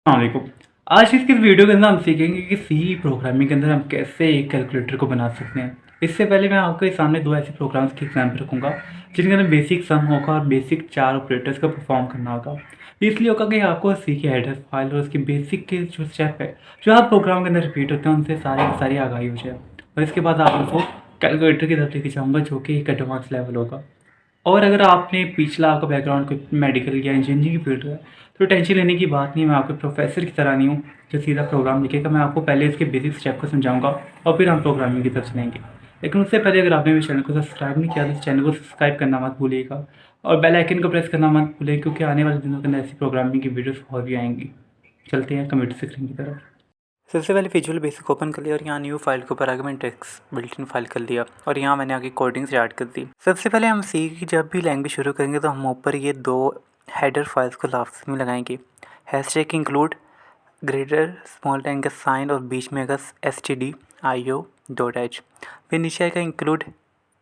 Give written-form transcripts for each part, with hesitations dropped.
वालेकुम। आज की इस वीडियो के अंदर हम सीखेंगे कि सी प्रोग्रामिंग के अंदर हम कैसे एक कैलकुलेटर को बना सकते हैं। इससे पहले मैं आपके सामने दो ऐसे प्रोग्राम्स के एग्जाम्पल रखूंगा जिनके अंदर बेसिक सम होगा और बेसिक चार ऑपरेटर्स का परफॉर्म करना होगा। इसलिए होगा कि आपको सी की हेडर फाइल और उसकी बेसिक के जो स्टेप है जो हर प्रोग्राम के अंदर रिपीट होते हैं उनसे सारी की सारी आगाही हो जाए और इसके बाद आप उनको कैलकुलेटर की तरफ लेके जाऊँगा जो कि एक एडवांस लेवल होगा। और अगर आपने पिछला आपका बैकग्राउंड कोई मेडिकल या इंजीनियरिंग की फील्ड है तो टेंशन लेने की बात नहीं है। मैं आपके प्रोफेसर की तरह नहीं हूँ जो सीधा प्रोग्राम लिखेगा। मैं आपको पहले इसके बेसिक स्टेप को समझाऊंगा और फिर हम प्रोग्रामिंग की तरफ चलेंगे। लेकिन उससे पहले अगर आपने मेरे चैनल को सब्सक्राइब नहीं किया तो इस चैनल को सब्सक्राइब करना मत भूलिएगा और बेल आइकन को प्रेस करना मत भूलिएगा क्योंकि आने वाले दिनों के अंदर ऐसी प्रोग्रामिंग की वीडियोस और भी आएंगी। चलते हैं कंप्यूटर स्क्रीन की तरफ। सबसे पहले विजुअल बेसिक ओपन कर लिया और यहाँ न्यू फाइल के ऊपर आगे मैंने टेक्स्ट बिल्ट इन फाइल कर लिया और यहाँ मैंने आगे कोडिंग स्टार्ट कर दी। सबसे पहले हम सी की जब भी लैंग्वेज शुरू करेंगे तो हम ऊपर ये दो हेडर फाइल्स को लास्ट में लगाएंगे। Hashtag include greater small tank का साइन और बीच में आएगा stdio.io.h। फिर नीचे आएगा include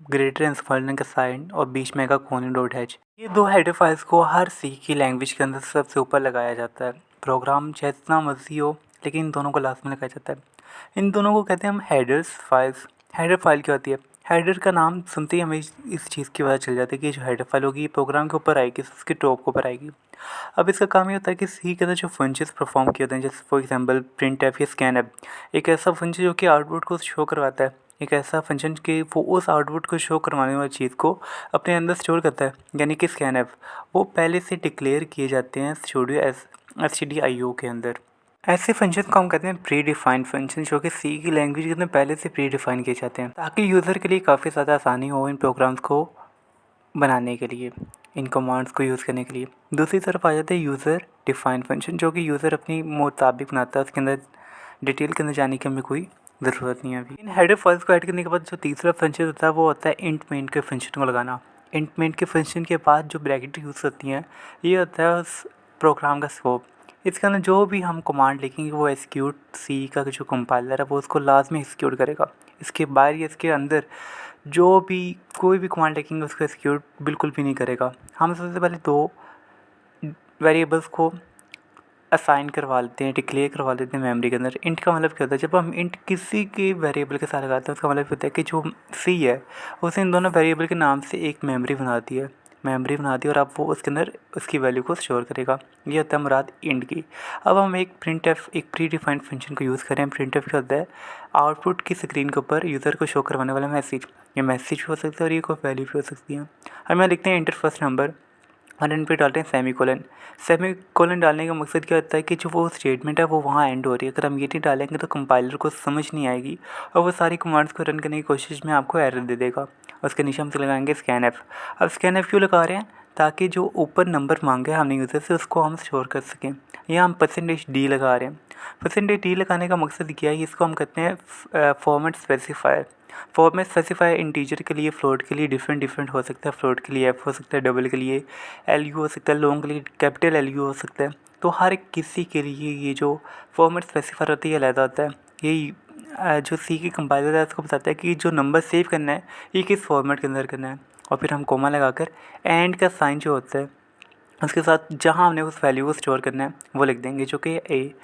greater and small tank का साइन और बीच में आएगा कोलन.h। ये दो हेडर फाइल्स को हर सी की लैंग्वेज के अंदर सबसे ऊपर लगाया जाता है। प्रोग्राम जितना मर्जी हो लेकिन इन दोनों को लास्ट में लगाया जाता है। इन दोनों को कहते हैं हम हेडर्स फाइल्स। हेडर फाइल क्या होती है? हेडर का नाम सुनते ही हमें इस चीज़ की पता चल जाती है कि जो हेडर फाइल होगी ये प्रोग्राम के ऊपर आएगी, उसके टॉप के ऊपर आएगी। अब इसका काम ये होता है कि सी के अंदर जो फंक्शंस परफॉर्म किए होते हैं जैसे फॉर एग्जांपल प्रिंट एफ या स्कैन एफ, एक ऐसा फंक्शन जो कि आउटपुट को शो करवाता है। एक ऐसा फंक्शन कि वो उस आउटपुट को शो करवाने वाली चीज़ को अपने अंदर स्टोर करता है, यानी कि स्कैन एफ। वो पहले से डिक्लेयर किए जाते हैं स्टूडियो stdio के अंदर। ऐसे फंक्शन को हम कहते हैं प्री डिफाइंड फंक्शन जो कि सी की लैंग्वेज के अंदर पहले से प्री डिफाइन किए जाते हैं ताकि यूज़र के लिए काफ़ी ज़्यादा आसानी हो इन प्रोग्राम्स को बनाने के लिए, इन कमांड्स को यूज़ करने के लिए। दूसरी तरफ आ जाते हैं यूज़र डिफाइंड फंक्शन जो कि यूज़र अपनी मुताबिक बनाता है। उसके अंदर डिटेल के अंदर जाने की हमें कोई ज़रूरत नहीं है अभी। इन हेडर फाइल्स को ऐड करने के बाद जो तीसरा फंक्शन होता है वो होता है इंट मेन के फंक्शन को लगाना। इंट मेन के फंक्शन के बाद जो ब्रैकेट यूज़ होती हैं ये होता है उस प्रोग्राम का स्कोप। इसके अंदर जो भी हम कमांड लिखेंगे वो एक्सिक्यूट सी का जो कंपाइलर है वो उसको लाजमी एक्सिक्यूट करेगा। इसके बाहर या इसके अंदर जो भी कोई भी कमांड लिखेंगे उसको एक्सिक्यूट बिल्कुल भी नहीं करेगा। हम सबसे पहले दो वेरिएबल्स को असाइन करवा लेते हैं, डिक्लेयर करवा लेते हैं मेमोरी के अंदर। इंट का मतलब क्या होता है? जब हम इंट किसी के वेरिएबल के साथ लगाते हैं उसका मतलब होता है कि जो सी है उसने इन दोनों वेरिएबल के नाम से एक मेमोरी बना दी है। मेमोरी बना दी और अब वो उसके अंदर उसकी वैल्यू को स्टोर करेगा। ये होता है मुराद इंट की। अब हम एक प्रिंट एफ, एक प्री डिफाइंड फंक्शन को यूज़ करें। प्रिंट एफ क्या होता है? आउटपुट की स्क्रीन के ऊपर यूज़र को शो करवाने वाला मैसेज। ये मैसेज भी हो सकता है और ये कोई वैल्यू भी हो सकती है। हम यहाँ लिखते हैं इंटर फर्स्ट नंबर और एंड पे डालते हैं सेमीकोलन। सेमीकोलन डालने का मकसद क्या होता है कि जो वो स्टेटमेंट है वो वहाँ एंड हो रही है। अगर हम ये नहीं डालेंगे तो कंपाइलर को समझ नहीं आएगी और वो सारी कमांड्स को रन करने की कोशिश में आपको एरर दे देगा। उसके नीचे हम लगाएंगे स्कैन एफ। अब स्कैन एफ क्यों लगा रहे हैं? ताकि जो ऊपर नंबर मांगे हमने यूज़र से उसको हम स्टोर कर सकें। यहाँ हम %d लगा रहे हैं। %d लगाने का मकसद क्या है? इसको हम कहते हैं format specifier. Format specifier integer के लिए, फ्लोट के लिए डिफरेंट हो सकता है। फ्लोट के लिए एफ हो सकता है, डबल के लिए एल यू हो सकता है, लॉन्ग के लिए कैपिटल एल यू हो सकता है। तो हर किसी के लिए ये जो फॉर्मेट स्पेसिफायर होती है अलग होता है। ये जो सी की कंपाइलर है उसको बताता है कि जो नंबर सेव करना है ये किस फॉर्मेट के अंदर करना है। और फिर हम कोमा लगाकर एंड का साइन जो होता है उसके साथ जहाँ हमने उस वैल्यू को स्टोर करना है वो लिख देंगे जो कि ए।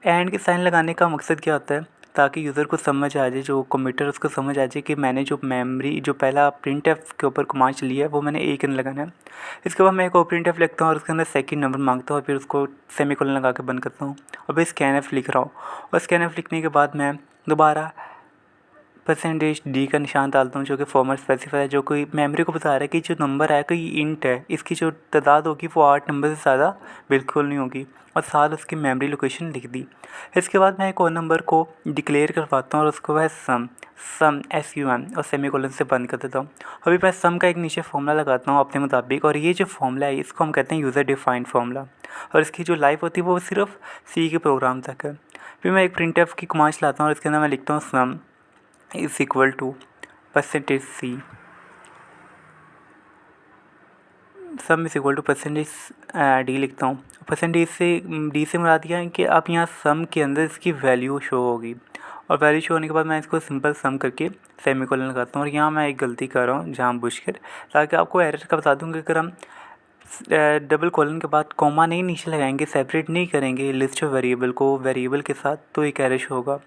एंड के साइन लगाने का मकसद क्या होता है? ताकि यूज़र को समझ आ जाए, जो कंप्यूटर उसको समझ आ जाए कि मैंने जो मेमोरी जो पहला प्रिंट एफ के ऊपर कमांड चली है वो मैंने ए के अंदर लगाना है। इसके बाद मैं एक और प्रिंट एफ लिखता हूँ और उसके अंदर सेकंड नंबर मांगता हूँ और फिर उसको सेमीकोलन लगा के बंद करता हूँ और फिर स्कैन एफ लिख रहा हूँ। और स्कैन एफ लिखने के बाद मैं दोबारा %d का निशान डालता हूँ जो कि फॉर्मेट स्पेसिफायर है, जो कोई मेमोरी को बता रहा है कि जो नंबर है कोई इंट है, इसकी जो तादाद होगी वो 8 नंबर से ज़्यादा बिल्कुल नहीं होगी। और साथ उसकी मेमोरी लोकेशन लिख दी। इसके बाद मैं एक और नंबर को डिक्लेयर करवाता हूँ और उसको है सम SUM और सेमीकोलन से बंद कर देता हूँ। अभी मैं सम का एक नीचे फॉर्मूला लगाता हूँ अपने मुताबिक और ये जो फॉर्मूला है इसको हम कहते हैं यूज़र डिफाइंड फार्मूला और इसकी जो लाइफ होती है वो सिर्फ सी के प्रोग्राम तक है। फिर मैं एक प्रिंट एफ की कमांड चलाता हूँ और इसके अंदर मैं लिखता हूँ sum is equal to %c। Sum is equal to %d लिखता हूँ। % से डी से मुराद यह है कि अब यहाँ सम के अंदर इसकी वैल्यू शो होगी और वैल्यू शो होने के बाद मैं इसको सिंपल सम करके सेमीकोलन लगाता हूँ। और यहाँ मैं एक गलती कर रहा हूँ जानबूझकर ताकि आपको एरर का बता दूँ कि अगर हम डबल कॉलन के बाद कॉमा नहीं नीचे लगाएंगे, सेपरेट नहीं करेंगे लिस्ट ऑफ वेरिएबल को वेरिएबल के साथ, तो एक एरर शो होगा।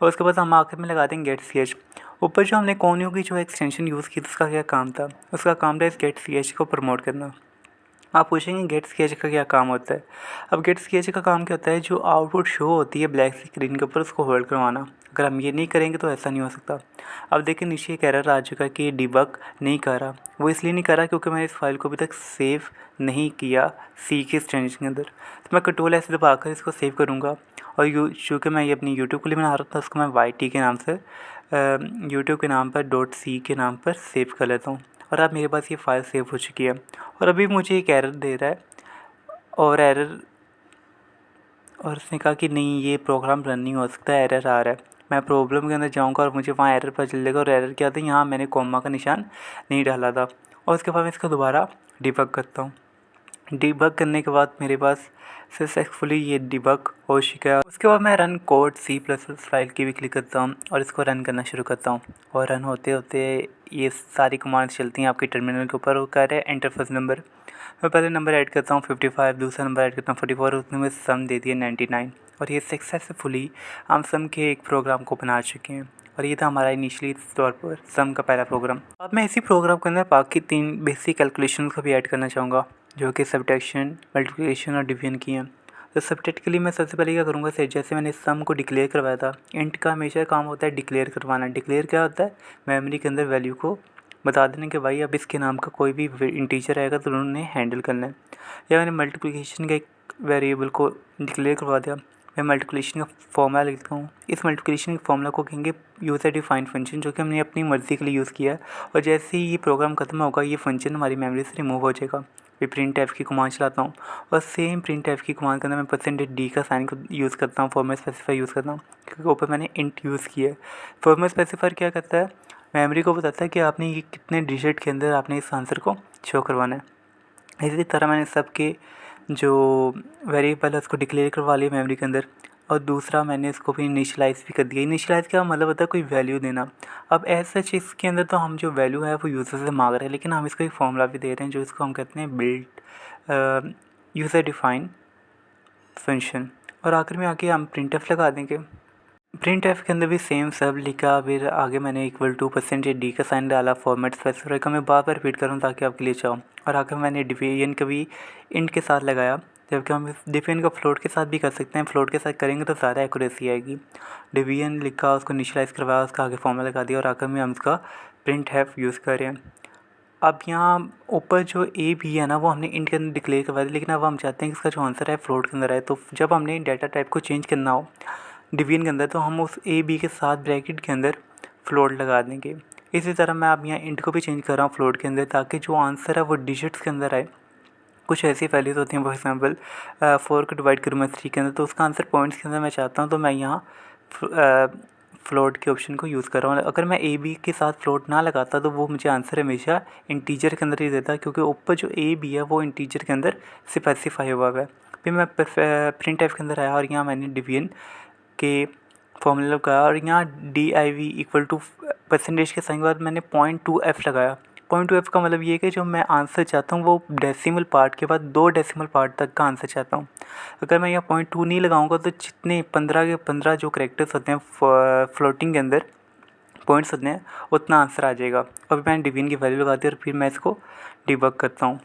और उसके बाद हम आखिर में लगा देंगे गेट सी एच। ऊपर जो हमने कोनियो की जो एक्सटेंशन यूज़ की उसका क्या काम था, उसका काम था इस गेट सी एच को प्रमोट करना। आप पूछेंगे गेट स्केच का क्या काम होता है। अब गेट स्केच का काम क्या होता है, जो आउटपुट शो होती है ब्लैक स्क्रीन के ऊपर उसको होल्ड करवाना। अगर हम ये नहीं करेंगे तो ऐसा नहीं हो सकता। अब देखिए नीचे एक एरर आ चुका है कि डिबग नहीं कर रहा। वो इसलिए नहीं कर रहा क्योंकि मैंने इस फाइल को अभी तक सेव नहीं किया सी की एक्सटेंशन के अंदर। तो मैं कंट्रोल ऐसे दबाकर इसको सेव करूँगा। और चूँकि मैं ये अपनी यूट्यूब के लिए बना रहा था, उसको मैं वाई टी के नाम से यूट्यूब के नाम पर .c के नाम पर सेव कर लेता हूँ। और अब मेरे पास ये फ़ाइल सेव हो चुकी है। और अभी मुझे एक एरर दे रहा है और उसने कहा कि नहीं ये प्रोग्राम रन नहीं हो सकता, एरर आ रहा है। मैं प्रॉब्लम के अंदर जाऊंगा और मुझे वहाँ एरर पता चलेगा। और एरर क्या था, यहाँ मैंने कॉमा का निशान नहीं डाला था। और उसके बाद मैं इसको दोबारा डिबग करता हूँ। डिबग करने के बाद मेरे पास सक्सेसफुली ये डिबग हो चुका है। उसके बाद मैं रन कोड C++ फाइल की भी क्लिक करता हूँ और इसको रन करना शुरू करता हूँ। और रन होते होते ये सारी कमांड्स चलती हैं आपके टर्मिनल के ऊपर। वो कह रहे हैं एंटर फर्स्ट नंबर। मैं पहले नंबर ऐड करता हूँ 55, दूसरा नंबर ऐड करता हूँ 44 और उसने में सम दे दिया 99। और ये सक्सेसफुली हम सम के एक प्रोग्राम को बना चुके हैं। और ये था हमारा इनिशियली तौर पर सम का पहला प्रोग्राम। अब मैं इसी प्रोग्राम के अंदर बाकी 3 बेसिक कैलकुलेशन को भी ऐड करना चाहूँगा, जो कि सब्ट्रैक्शन, मल्टीप्लिकेशन और डिवीजन की हैं। तो सब्ट्रैक्ट के लिए मैं सबसे पहले क्या करूँगा, जैसे मैंने सम को डिक्लेयर करवाया था। इंट का हमेशा काम होता है डिक्लेयर करवाना। डिक्लेयर क्या होता है, मेमोरी के अंदर वैल्यू को बता देने कि भाई अब इसके नाम का कोई भी इंटीजर आएगा तो उन्होंने हैंडल करना है। या मैंने मल्टीप्लिकेशन का एक वेरिएबल को डिक्लेयर करवा दिया। मैं मल्टीप्लिकेशन का फॉर्मूला लिखता हूँ। इस मल्टीप्लिकेशन के फॉर्मूला को कहेंगे यूज़र डिफाइंड फंक्शन, जो कि हमने अपनी मर्ज़ी के लिए यूज़ किया है। और जैसे ही ये प्रोग्राम खत्म होगा ये फंक्शन हमारी मेमोरी से रिमूव हो जाएगा। फिर प्रिंट एफ की कमांड चलाता हूँ और सेम प्रिंट एफ की कमांड के अंदर मैं %d का साइन को यूज़ करता हूँ, फॉर्मेट स्पेसिफाई यूज़ करता हूँ, क्योंकि ऊपर मैंने इंट यूज़ किया है। फॉर्मेट स्पेसिफायर क्या करता है, मेमोरी को बताता है कि आपने ये कितने डिजिट के अंदर आपने इस आंसर को शो करवाना है। इसी तरह मैंने सबके जो वेरिएबल है उसको डिक्लेयर करवा लिया मेमोरी के अंदर। और दूसरा मैंने इसको भी इनिशियलाइज़ भी कर दिया। इनिशियलाइज़ का मतलब होता है कोई वैल्यू देना। अब एज सच इसके अंदर तो हम जो वैल्यू है वो यूज़र से मांग रहे हैं, लेकिन हम इसको एक फॉर्मूला भी दे रहे हैं जो इसको हम कहते हैं बिल्ड यूज़र डिफाइन फंक्शन। और आखिर में आके हम प्रिंट एफ लगा देंगे। प्रिंट एफ के अंदर भी सेम सब लिखा। फिर आगे मैंने इक्वल टू %d का साइन डाला, फॉर्मेट स्पेसिफाई का मैं बार बार रिपीट करूँ ताकि आपके लिए चाहूँ। और आगे मैंने डिवीजन का भी इंट के साथ लगाया, जबकि हम डिवीजन का फ्लोट के साथ भी कर सकते हैं। फ्लोट के साथ करेंगे तो ज़्यादा एक्यूरेसी आएगी। डिवीजन लिखा, उसको इनिशियलाइज़ करवाया, उसका आगे फॉर्मूला लगा दिया और आखिर में हम उसका प्रिंट एफ यूज़ कर रहे हैं। अब यहाँ ऊपर जो ए भी है ना वो हमने इंट के अंदर डिक्लेयर करवा दिया, लेकिन अब हम चाहते हैं कि इसका जो आंसर है फ्लोट के अंदर आए। तो जब हमने डाटा टाइप को चेंज करना हो डिवीजन के अंदर तो हम उस ए बी के साथ ब्रैकेट के अंदर फ्लोट लगा देंगे। इसी तरह मैं अब यहाँ इंट को भी चेंज कर रहा हूँ फ्लोट के अंदर, ताकि जो आंसर है वो डिजिट्स के अंदर आए। कुछ ऐसी वैल्यूज़ होती हैं, फॉर एग्जांपल 4 को डिवाइड करूँ मैं 3 के अंदर तो उसका आंसर पॉइंट्स के अंदर मैं चाहता हूँ, तो मैं यहाँ फ्लोट के ऑप्शन को यूज़ कर रहा हूँ। अगर मैं ए बी के साथ फ्लोट ना लगाता तो वो मुझे आंसर हमेशा इंटीजर के अंदर ही देता, क्योंकि ऊपर जो ए बी है वो इंटीजर के अंदर स्पेसिफाई हुआ है। फिर मैं प्रिंट एफ के अंदर आया और यहाँ मैंने डिवीजन के फॉर्मूला लगाया और यहाँ div इक्वल टू % के साइन के बाद मैंने 0.2f लगाया। 0.2f का मतलब ये है कि जो मैं आंसर चाहता हूँ वो डेसिमल पार्ट के बाद 2 डेसिमल पार्ट तक का आंसर चाहता हूँ। अगर मैं यहाँ 0.2 नहीं लगाऊंगा तो जितने 15 के 15 जो करेक्टर्स होते हैं फ्लोटिंग के अंदर पॉइंट्स होते हैं उतना आंसर आ जाएगा। अभी मैंने डिवीजन की वैल्यू लगा दी और फिर मैं इसको डिबग करता हूँ।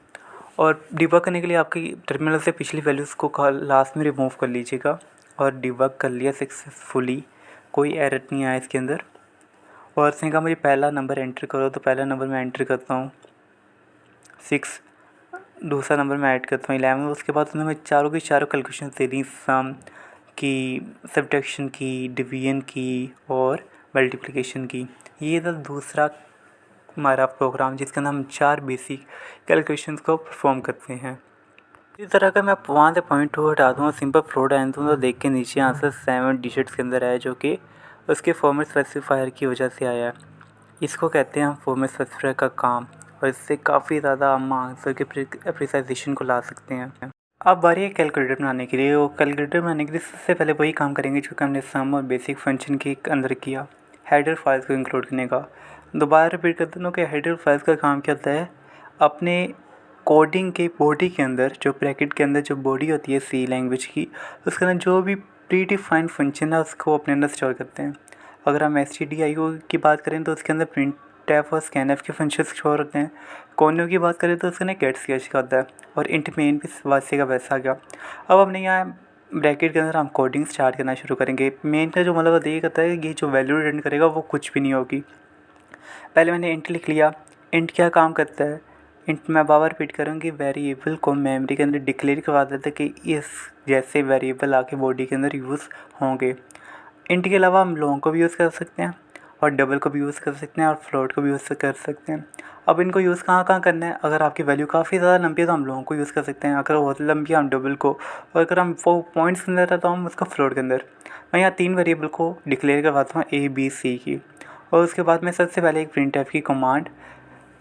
और डिबग करने के लिए आपकी टर्मिनल से पिछली वैल्यूज़ को लास्ट में रिमूव कर लीजिएगा। और डिबग कर लिया सक्सेसफुली, कोई एरर नहीं आया इसके अंदर। और उसने कहा मुझे पहला नंबर एंटर करो, तो पहला नंबर मैं एंटर करता हूँ 6, दूसरा नंबर मैं ऐड करता हूँ 11। उसके बाद उन्होंने चारों की चारों कैलकुलेशन दे दी, सम की, सब्ट्रैक्शन की, डिवीजन की और मल्टीप्लिकेशन की। ये था दूसरा हमारा प्रोग्राम जिसके अंदर हम 4 बेसिक कैलकुलेशंस को परफॉर्म करते हैं। इस तरह का मैं वहाँ से 0.2 हटा दूँ और सिंपल फ्लोट आन दूँ तो देख के नीचे आंसर 7 डिजिट्स के अंदर आया, जो कि उसके फॉर्मेट स्पेसिफायर की वजह से आया। इसको कहते हैं हम फॉर्मेट स्पेसिफायर का काम, और इससे काफ़ी ज़्यादा हम आंसर के प्रिसाइजेशन को ला सकते हैं। अब बारी है कैलकुलेटर बनाने के लिए। वो कैलकुलेटर बनाने के लिए सबसे पहले वही काम करेंगे जो कि हमने सम और बेसिक फंक्शन के अंदर किया, हेडर फाइल्स को इंक्लूड करने का। दोबारा रिपीट करते हैं कि हेडर फाइल्स का काम क्या होता है, अपने कोडिंग के बॉडी के अंदर, जो ब्रैकेट के अंदर जो बॉडी होती है सी लैंग्वेज की, उसके अंदर जो भी प्री डिफाइंड फंक्शन है उसको अपने अंदर स्टोर करते हैं। अगर हम stdio की बात करें तो उसके अंदर printf और scanf के फंक्शन स्टोर होते हैं। कोनियो की बात करें तो उसके अंदर getch का होता है। और int मेन भी वैसे का वैसा आ गया। अब हमने यहाँ ब्रैकेट के अंदर हम कोडिंग स्टार्ट करना शुरू करेंगे। मेन का जो मतलब ये कहता है कि ये जो वैल्यू रिटर्न करेगा वो कुछ भी नहीं होगी। पहले मैंने इंट लिख लिया। इंट क्या काम करता है? इंट मैं बार रिपीट करूँगी, वेरिएबल को मेमोरी के अंदर डिक्लेयर करवा देता है कि इस जैसे वेरिएबल आके बॉडी के अंदर यूज़ होंगे। इंट के अलावा हम लॉन्ग को भी यूज़ कर सकते हैं और डबल को भी यूज़ कर सकते हैं और फ्लोट को भी यूज़ कर सकते हैं। अब इनको यूज़ कहाँ कहाँ करना है? अगर आपकी वैल्यू काफ़ी ज़्यादा लंबी है तो हम लॉन्ग को यूज़ कर सकते हैं, अगर बहुत लंबी है हम डबल को, और अगर हम वो पॉइंट्स के अंदर है तो हम उसको फ्लोट के अंदर। मैं यहाँ 3 वेरिएबल को डिक्लेयर करवाता हूँ ए बी सी की, और उसके बाद मैं सबसे पहले एक printf की कमांड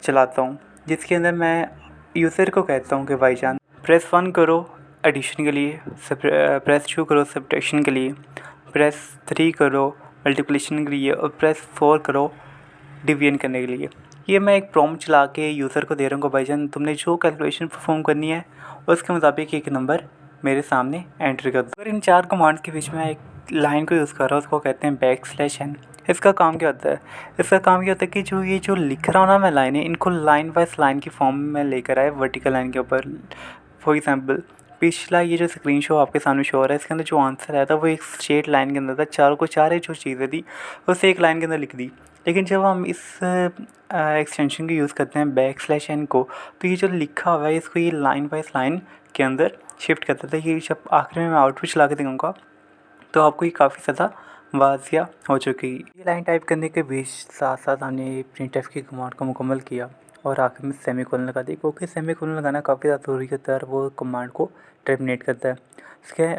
चलाता हूँ जिसके अंदर मैं यूज़र को कहता हूँ कि भाईजान प्रेस 1 करो एडिशन के लिए, प्रेस 2 करो सब्ट्रैक्शन के लिए, प्रेस 3 करो मल्टीप्लिकेशन के लिए, और प्रेस 4 करो डिवीजन करने के लिए। ये मैं एक प्रॉम्प्ट चला के यूज़र को दे रहा हूँ भाईजान तुमने जो कैलकुलेशन परफॉर्म करनी है उसके मुताबिक एक नंबर मेरे सामने एंटर कर दो। अगर इन 4 कमांड्स के बीच में एक लाइन को यूज़ कर रहा हूँ उसको कहते हैं बैकस्लैश n। इसका काम क्या होता है? इसका काम क्या होता है कि जो लिख रहा हूँ ना मैं लाइनें, इनको लाइन बाय लाइन की फॉर्म में लेकर आए वर्टिकल लाइन के ऊपर। फॉर एग्जांपल पिछला ये जो स्क्रीन शो आपके सामने शो हो रहा है इसके अंदर जो आंसर आया था वो एक स्ट्रेट लाइन के अंदर था, चारों को चार जो चीज़ें थी उसे एक लाइन के अंदर लिख दी। लेकिन जब हम इस एक्सटेंशन को यूज़ करते हैं बैकस्लैश n को, तो ये जो लिखा हुआ है इसको ये लाइन बाय लाइन के अंदर शिफ्ट करता था। ये जब आखिर में मैं आउटपुट चला के दिखाऊँगा तो आपको ये काफ़ी ज़्यादा वाज़िया हो चुकी। ये लाइन टाइप करने के बीच साथ साथ हमने printf की कमांड को मुकम्मल किया और आखिर में सेमीकोलन लगा दी, क्योंकि सेमीकोलन लगाना काफ़ी ज़्यादा ज़रूरी होता है और वो कमांड को टर्मिनेट करता है।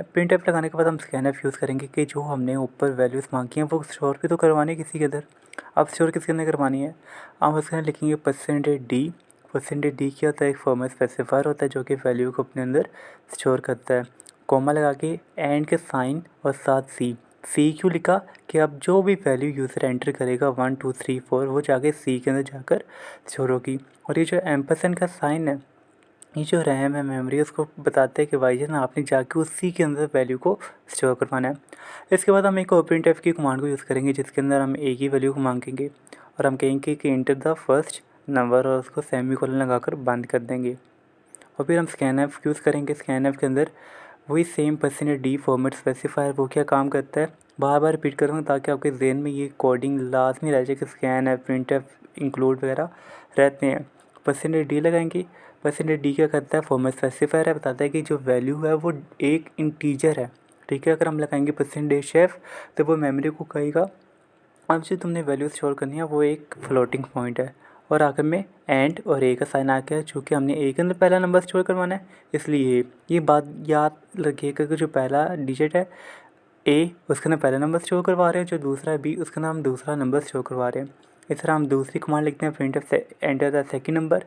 printf लगाने के बाद हम scanf यूज़ करेंगे कि जो हमने ऊपर वैल्यूज़ मांगी हैं वो स्टोर भी तो करवानी है किसी के अंदर। अब स्टोर किसके अंदर करवानी है? हम उसके अंदर लिखेंगे %d। %d क्या होता है? एक फॉर्मेट स्पेसिफायर होता है जो कि वैल्यू को अपने अंदर स्टोर करता है। कॉमा लगा के एंड के साइन और साथ सी क्यों लिखा? कि अब जो भी वैल्यू यूज़र एंटर करेगा 1 2 3 4 वो जाके सी के अंदर जाकर स्टोर होगी। और ये जो एम्परसेंड का साइन है ये जो रैम है मेमोरी उसको बताते हैं कि भाईजान आपने जाके उसी के अंदर वैल्यू को स्टोर करवाना है। इसके बाद हम एक printf की कमांड को यूज़ करेंगे जिसके अंदर हम ए की वैल्यू को मांगेंगे और हम कहेंगे कि इंटर द फर्स्ट नंबर और उसको सेमीकोलन लगाकर बंद कर देंगे। और फिर हम scanf यूज़ करेंगे। scanf के अंदर वही सेम %d फॉर्मेट स्पेसिफायर वो क्या काम करता है बार बार रिपीट करूँगा ताकि आपके जहन में ये कोडिंग लाजमी रह जाए कि scanf printf इंक्लूड वगैरह रहते हैं। %d लगाएंगे। %d क्या करता है? फॉर्मेट स्पेसिफायर है, बताता है कि जो वैल्यू है वो एक इंटीजर है, ठीक है। अगर हम लगाएंगे %f तो वो मेमोरी को कहेगा अब जो तुमने वैल्यू स्टोर करनी है वो एक फ्लोटिंग पॉइंट है। और आखिर में एंड और ए का साइन आ गया चूँकि हमने ए के अंदर पहला नंबर स्टोर करवाना है, इसलिए ये बात याद रखिएगा कि जो पहला डिजिट है ए उसके अंदर पहला नंबर स्टोर करवा रहे हैं, जो दूसरा है बी उसका नाम दूसरा नंबर स्टोर करवा रहे हैं। इस तरह हम दूसरी कमांड लिखते हैं printf से enter the second number,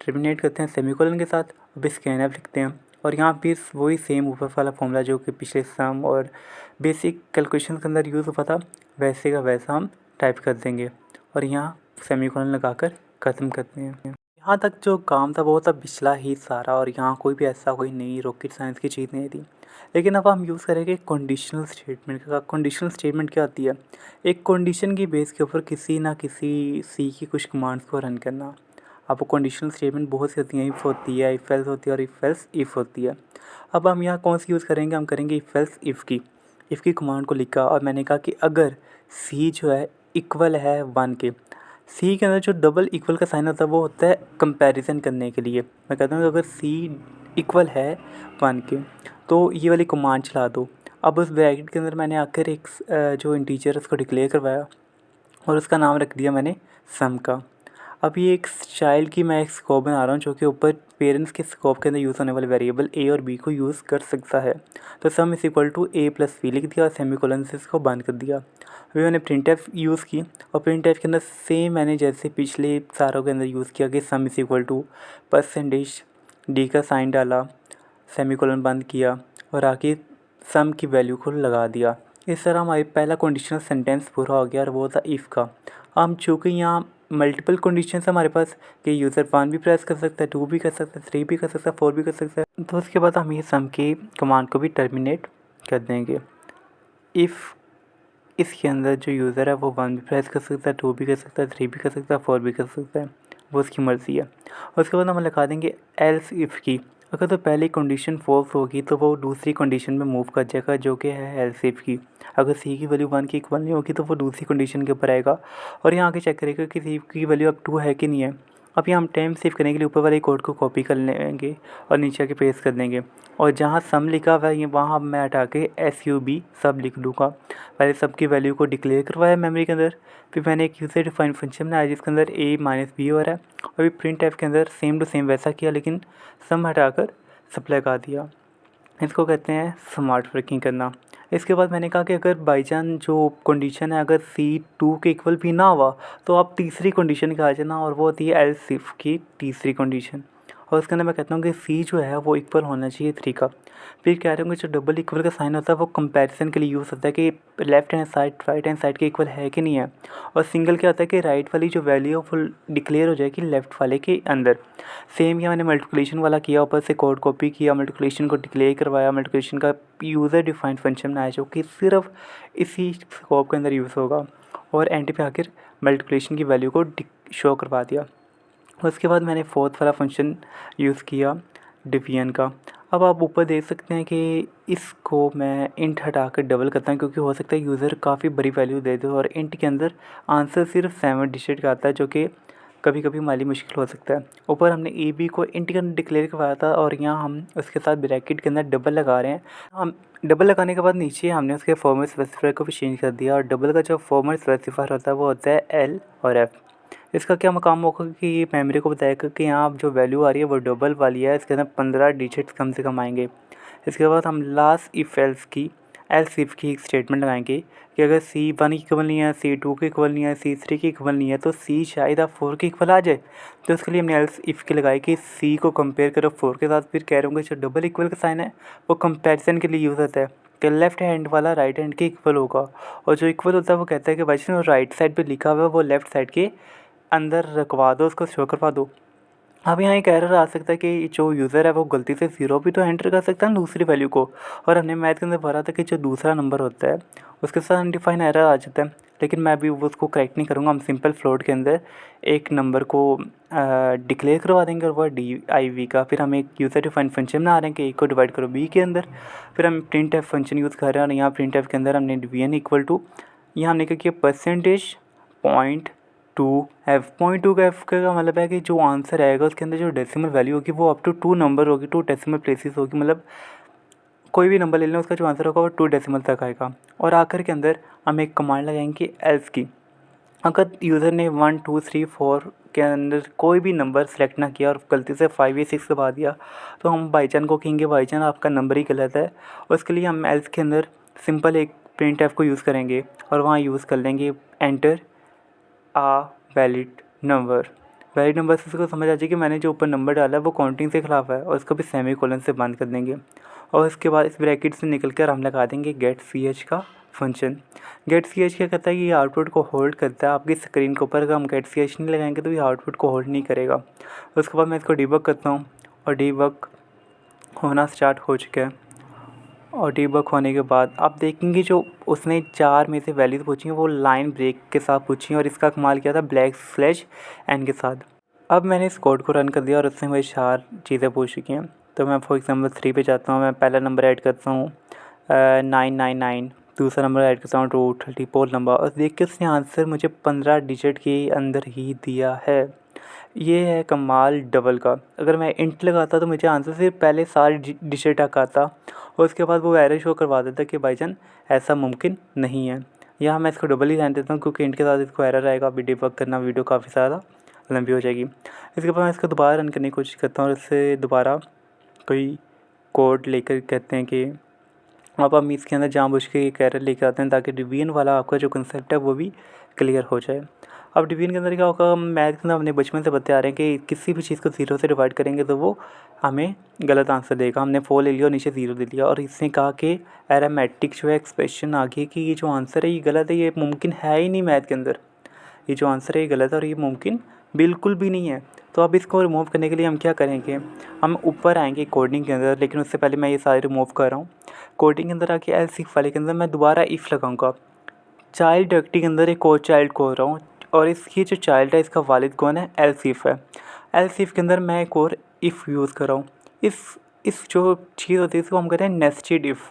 terminate करते हैं सेमीकोलन के साथ, अब scanf लिखते हैं और यहाँ भी वही सेम ऊपर वाला फॉर्मूला जो कि पिछले सम और बेसिक कैलकुलेशन के अंदर यूज़ हुआ था वैसे का वैसा हम टाइप कर देंगे और यहाँ सेमीकोलन लगाकर ख़त्म करते हैं। यहाँ तक जो काम था वो था पिछला ही सारा और यहाँ कोई भी ऐसा कोई नई रॉकेट साइंस की चीज़ नहीं थी। लेकिन अब हम यूज़ करेंगे कंडीशनल स्टेटमेंट का। कंडीशनल स्टेटमेंट क्या होती है? एक कंडीशन की बेस के ऊपर किसी ना किसी सी की कुछ कमांड्स को रन करना। अब कंडीशनल स्टेटमेंट बहुत सी होती हैं, इफ़ होती है, इफ़ एल्स होती है और इफ़ एल्स इफ़ होती है। अब हम यहाँ कौन सी यूज़ करेंगे? हम करेंगे इफ़ एल्स इफ़ की कमांड को लिखा और मैंने कहा कि अगर सी जो है इक्वल है 1 के, सी के अंदर जो डबल इक्वल का साइन होता है वो होता है कंपैरिजन करने के लिए। मैं कहता हूँ कि अगर सी इक्वल है 1 के तो ये वाली कमांड चला दो। अब उस ब्रैकेट के अंदर मैंने आकर एक जो इंटीजर उसको डिक्लेयर करवाया और उसका नाम रख दिया मैंने सम का। अब ये एक चाइल्ड की मैं एक स्कोप बना रहा हूँ जो कि ऊपर पेरेंट्स के स्कोप के अंदर यूज़ होने वाले वेरिएबल ए और बी को यूज़ कर सकता है। तो sum is equal to A plus B लिख दिया और सेमीकोलन से इसको बंद कर दिया। अभी मैंने printf यूज़ की और printf के अंदर सेम मैंने जैसे पिछले सारों के अंदर यूज़ किया कि sum is equal to %d का साइन डाला, सेमीकोलन बंद किया और आगे सम की वैल्यू को लगा दिया। इस तरह हमारी पहला कंडीशनल सेंटेंस पूरा हो गया और वो था इफ़ का। हम चूँकि यहाँ मल्टीपल कंडीशंस हमारे पास कि यूज़र 1 भी प्रेस कर सकता है, 2 भी कर सकता है, 3 भी कर सकता है, 4 भी कर सकता है। तो उसके बाद हम ये सम की कमांड को भी टर्मिनेट कर देंगे। इफ़ इसके अंदर जो यूज़र है वो 1 भी प्रेस कर सकता है, 2 भी कर सकता है, 3 भी कर सकता है, 4 भी कर सकता है, वो उसकी मर्ज़ी है। उसके बाद हम लगा देंगे एल्स इफ़ की। अगर तो पहली कंडीशन फॉल्स होगी तो वो दूसरी कंडीशन में मूव कर जाएगा, जो कि है एल्स इफ़ की। अगर सी की वैल्यू 1 के इक्वल नहीं होगी तो वो दूसरी कंडीशन के ऊपर आएगा और यहाँ आके चेक करेगा कि सी की वैल्यू अब 2 है कि नहीं है। अब यहाँ हम टाइम सेव करने के लिए ऊपर वाले कोड को कॉपी कर लेंगे और नीचे आके पेस्ट कर देंगे और जहाँ सम लिखा हुआ है ये वहाँ मैं हटा के SUB सब लिख दूँगा। पहले सब की वैल्यू को डिक्लेयर करवाया मेमोरी के अंदर, फिर मैंने एक यूज़र डिफाइंड फंक्शन बनाया जिसके अंदर a-b हो रहा है और फिर प्रिंट एफ के अंदर सेम टू सेम वैसा किया, लेकिन सम हटाकर सब लगा दिया। इसको कहते हैं स्मार्ट वर्किंग करना। इसके बाद मैंने कहा कि अगर बाई चांस जो कंडीशन है अगर C2 के इक्वल भी ना हुआ तो आप तीसरी कंडीशन के आ जाना और वो होती है एल्स इफ की तीसरी कंडीशन। और उसके अंदर मैं कहता हूँ कि C जो है वो इक्वल होना चाहिए 3 का। फिर कह रहे होंगे जो डबल इक्वल का साइन होता है वो कंपैरिजन के लिए यूज़ होता है कि left hand side right hand side के इक्वल है कि नहीं है। और सिंगल क्या होता है कि राइट वाली जो वैल्यू है वो डिक्लेयर हो जाएगी लेफ़्ट वाले के अंदर। सेम यहाँ मैंने मल्टीप्लिकेशन वाला किया, ऊपर से कोड कॉपी किया, मल्टीप्लिकेशन को डिक्लेयर करवाया, मल्टीप्लिकेशन का यूज़र डिफाइंड फंक्शन बनाया जो कि सिर्फ इसी स्कोप के अंदर यूज़ होगा और एंड पे आकर मल्टीप्लिकेशन की वैल्यू को शो करवा दिया। उसके बाद मैंने फोर्थ वाला फंक्शन यूज़ किया डिवीजन का। अब आप ऊपर देख सकते हैं कि इसको मैं इंट हटा कर डबल करता हूँ क्योंकि हो सकता है यूज़र काफ़ी बड़ी वैल्यू दे दे और इंट के अंदर आंसर सिर्फ 7 डिजिट का आता है, जो कि कभी कभी हमारी मुश्किल हो सकता है। ऊपर हमने ए बी को इंट का डिक्लेयर करवाया था और यहाँ हम उसके साथ ब्रैकेट के अंदर डबल लगा रहे हैं। हम डबल लगाने के बाद नीचे हमने उसके फॉर्मेट स्पेसिफायर को भी चेंज कर दिया और डबल का जो फॉर्मेट स्पेसिफायर होता है वो होता है एल और एफ़। इसका क्या काम होगा कि ये मेमोरी को बताएगा कि यहाँ जो वैल्यू आ रही है वो डबल वाली है, इसके अंदर 15 डिजिट्स कम से कम आएंगे। इसके बाद हम लास्ट इफ़ एल्स इफ़ की एक स्टेटमेंट लगाएंगे कि अगर C1 इक्वल नहीं है, C2 के इक्वल नहीं है, C3 के इक्वल नहीं है तो C शायद आप 4 के इक्वल आ जाए। तो उसके लिए हमने एल्स इफ़ की लगाई कि C को कंपेयर करो 4 के साथ। फिर कह रहे होंगे जो डबल इक्वल का साइन है वो कंपेरिजन के लिए यूज़ होता है कि लेफ़्ट हैंड वाला राइट हैंड के इक्वल होगा और जो इक्वल होता है वो कहता है कि भाई जो राइट साइड पर लिखा हुआ है वो लेफ़्ट साइड के अंदर रखवा दो, उसको शो करवा दो। अब यहाँ एक एरर आ सकता है कि जो यूज़र है वो गलती से 0 भी तो एंटर कर सकता है दूसरी वैल्यू को, और हमने मैथ के अंदर भरा था कि जो दूसरा नंबर होता है उसके साथ अनडिफाइन एरर आ जाता है। लेकिन मैं अभी वो उसको करेक्ट नहीं करूँगा, हम सिंपल फ्लोट के अंदर एक नंबर को डिक्लेयर करवा देंगे और वह DIV का। फिर हम एक यूज़र डिफाइन फंक्शन बना रहे हैं कि ए को डिवाइड करो B के अंदर। फिर हम प्रिंट एफ फंक्शन यूज़ कर रहे हैं और यहाँ प्रिंट एफ के अंदर हमने डिवीजन इक्वल टू, यहाँ हमने क्या किया परसेंटेज .2 का एफ का मतलब है कि जो आंसर आएगा उसके अंदर जो डेसिमल वैल्यू होगी वो अप टू 2 नंबर होगी, 2 डेसिमल प्लेसेस होगी, मतलब कोई भी नंबर ले लें उसका जो आंसर होगा वो 2 डेसिमल तक आएगा। और आखिर के अंदर हम एक कमांड लगाएंगे एल्स की। अगर यूज़र ने 1 2 3 4 के अंदर कोई भी नंबर सेलेक्ट ना किया और गलती से 5 या 6 दबा दिया तो हम भाईजान को कहेंगे भाईजान आपका नंबर ही गलत है। उसके लिए हम एल्स के अंदर सिंपल एक प्रिंट एफ को यूज़ करेंगे और वहाँ यूज़ कर लेंगे enter valid number. Valid number से उसको समझ आ जाए कि मैंने जो ऊपर नंबर डाला है वो काउंटिंग से ख़िलाफ़ है और उसको भी सेमी कोलन से बंद कर देंगे। और उसके बाद इस ब्रैकेट से निकल कर हम लगा देंगे गेट ch का फंक्शन। गेट ch क्या करता है कि ये आउटपुट को होल्ड करता है आपकी स्क्रीन के ऊपर। अगर हम गेट ch नहीं लगाएंगे तो ये आउटपुट को होल्ड नहीं करेगा। उसके बाद मैं इसको डिबग करता हूँ और डिबग होना स्टार्ट हो चुका है। और डीबग होने के बाद आप देखेंगे जो उसने 4 में से वैल्यूज़ पूछी हैं वो लाइन ब्रेक के साथ पूछी हैं और इसका कमाल किया था \n के साथ। अब मैंने इस कोड को रन कर दिया और उससे मुझे 4 चीज़ें पूछ चुकी हैं। तो मैं फॉर एग्जांपल 3 पे जाता हूँ, मैं पहला नंबर ऐड करता हूँ 999, दूसरा नंबर ऐड करता हूँ 234 नंबर, और देख के उसने आंसर मुझे 15 डिजिट के अंदर ही दिया है। ये है कमाल डबल का। अगर मैं इंट लगाता तो मुझे आंसर सिर्फ पहले सारे डिजिट तक आता और उसके बाद वो एरर शो करवा देता कि भाईजान ऐसा मुमकिन नहीं है। यहाँ मैं इसको डबल ही रहने देता हूँ क्योंकि इंट के साथ इसको एरर आएगा, अभी डिबग करना वीडियो काफ़ी ज़्यादा लंबी हो जाएगी। इसके बाद मैं इसको दोबारा रन करने की कोशिश करता हूँ और इससे दोबारा कोई कोड लेकर कहते हैं कि अब हम इसके अंदर जानबूझ के एक एरर लेकर आते हैं ताकि डिवीजन वाला आपका जो कंसेप्ट है वो भी क्लियर हो जाए। अब डिवीजन के अंदर क्या होगा, मैथ के अंदर अपने बचपन से बता रहे हैं कि किसी भी चीज़ को 0 से डिवाइड करेंगे तो वो हमें गलत आंसर देगा। हमने 4 ले लिया और नीचे 0 दे दिया और इसने कहा कि एरामेटिक जो है एक्सप्रेशन आ गई कि ये जो आंसर है ये गलत है, ये मुमकिन है ही नहीं मैथ के अंदर। ये जो आंसर है ये गलत है और ये मुमकिन बिल्कुल भी नहीं है। तो अब इसको रिमूव करने के लिए हम क्या करेंगे, हम ऊपर आएंगे कोडिंग के अंदर, लेकिन उससे पहले मैं ये सारे रिमूव कर रहा हूँ। कोडिंग के अंदर आके एल्स इफ वाले के अंदर मैं दोबारा इफ़ लगाऊंगा। चाइल्ड डायरेक्टरी के अंदर एक और चाइल्ड खोल रहा हूँ और इसकी जो चाइल्ड है इसका वालिद कौन है, एल्स इफ है। एल्स इफ के अंदर मैं एक और इफ़ यूज़ कर रहा हूँ। इफ़ जो चीज़ होती है इसको हम कहते हैं नेस्टेड इफ़।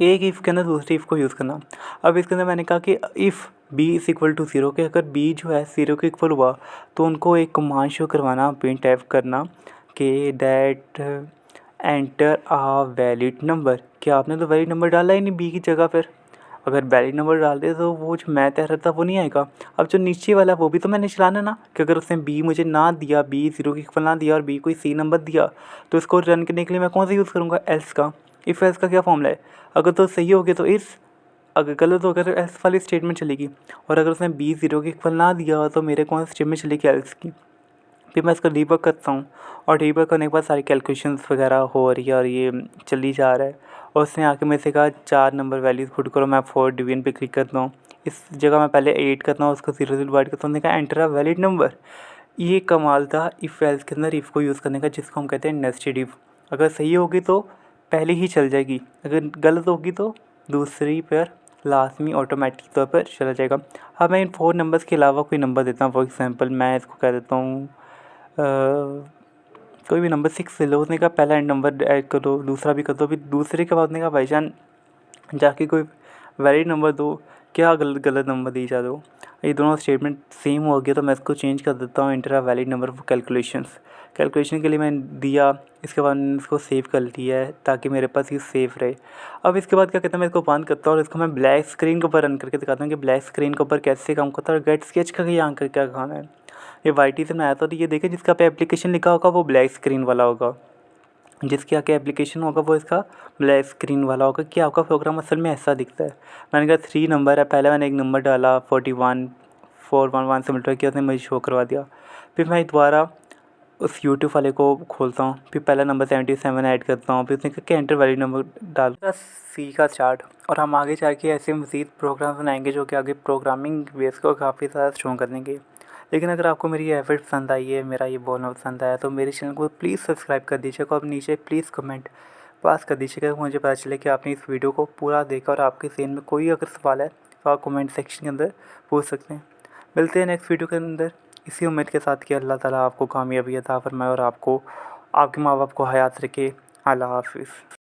एक इफ़ के अंदर दूसरी इफ़ को यूज़ करना। अब इसके अंदर मैंने कहा कि if b is equal to 0 के अगर b जो है 0 के इक्वल हुआ तो उनको एक कमांड शो करवाना, प्रिंट एफ करना कि that enter a valid number. कि आपने तो वैलिड नंबर डाला ही नहीं b की जगह पर। अगर वैलिड नंबर डाल दे तो वो जो मैथ एरर था वो नहीं आएगा। अब जो नीचे वाला वो भी तो मैंने चलाना ना, कि अगर उसने b मुझे ना दिया, b 0 के इक्वल ना दिया और b कोई सी नंबर दिया तो इसको रन करने के लिए मैं कौन सा यूज़ करूँगा, एल्स का। इफ़ एल्स का क्या फॉर्मूला है, अगर तो सही हो गया तो इस, अगर गलत हो गया तो एल्स वाली स्टेटमेंट चलेगी। और अगर उसने b 0 के इक्वल ना दिया तो मेरे कौन सी स्टेटमेंट चलेगी, एल्स की। फिर मैं इसका डीबग करता हूँ और डीबग करने के बाद सारी कैलकुलेशंस वगैरह हो रही है और ये चली जा रहा है। और उसने आके मेरे से कहा 4 नंबर वैल्यूज़ पुट करो। मैं 4 डिवीजन पे क्लिक करता हूँ। इस जगह मैं पहले 8 करता हूँ, उसको 0 से डिवाइड करता हूँ, कहा एंटर अ वैलिड नंबर। ये कमाल था इफ़ एल्स के अंदर इफ़ को यूज़ करने का, जिसको हम कहते हैं नेस्टेड इफ़। अगर सही होगी तो पहले ही चल जाएगी, अगर गलत होगी तो दूसरी पर लाजमी ऑटोमेटिक तौर पर चला जाएगा। अब मैं इन 4 नंबर्स के अलावा कोई नंबर देता हूँ। फॉर एग्जांपल मैं इसको कह देता हूँ कोई भी नंबर 6 ले लो। उसने कहा पहला नंबर ऐड कर दो, दूसरा भी कर दो। फिर दूसरे के बाद उसने कहा भाईजान जाके कोई वैलिड नंबर दो, क्या गलत गलत नंबर दी जा दो। ये दोनों स्टेटमेंट सेम हो गया तो मैं इसको चेंज कर देता हूँ inter a valid number for calculation के लिए मैंने दिया। इसके बाद मैंने इसको सेव कर लिया है ताकि मेरे पास ये सेव रहे। अब इसके बाद क्या कहता है, मैं इसको बंद करता हूँ और इसको मैं ब्लैक स्क्रीन के ऊपर रन करके दिखाता हूँ कि ब्लैक स्क्रीन के ऊपर कैसे काम करता है और गेट स्केच का यहाँ का क्या खाना है। ये वाईटी से बनाया था तो ये देखें जिसका पे एप्लीकेशन लिखा होगा वो ब्लैक स्क्रीन वाला होगा, जिसके आगे एप्लीकेशन होगा वो इसका ब्लैक स्क्रीन वाला होगा। कि आपका प्रोग्राम असल में ऐसा दिखता है। मैंने कहा 3 नंबर है, पहले मैंने एक नंबर डाला 41411 से मल्टीप्लाई किया, उसने मुझे शो करवा दिया। फिर मैं दोबारा उस यूट्यूब वाले को खोलता हूँ, फिर पहला नंबर 77 ऐड करता हूँ, फिर उसने कहा कि एंटर वैलिड नंबर डाल सी का चार्ट। और हम आगे जाके ऐसे मज़ीद प्रोग्राम बनाएंगे जो कि आगे प्रोग्रामिंग बेस को काफ़ी ज़्यादा स्ट्रॉन्ग कर देंगे। लेकिन अगर आपको मेरी एफर्ट पसंद आई है, मेरा ये बोलना पसंद आया तो मेरे चैनल को प्लीज़ सब्सक्राइब कर दीजिएगा और नीचे प्लीज़ कमेंट पास कर दीजिएगा। मुझे पता चले कि आपने इस वीडियो को पूरा देखा और आपके ज़हन में कोई अगर सवाल है तो आप कमेंट सेक्शन के अंदर पूछ सकते हैं। मिलते हैं नेक्स्ट वीडियो के अंदर इसी उम्मीद के साथ कि अल्लाह ताला आपको कामयाबी अता फरमाए और आपको आपके माँ बाप को हयात रखे। अल्लाह हाफ़िज़।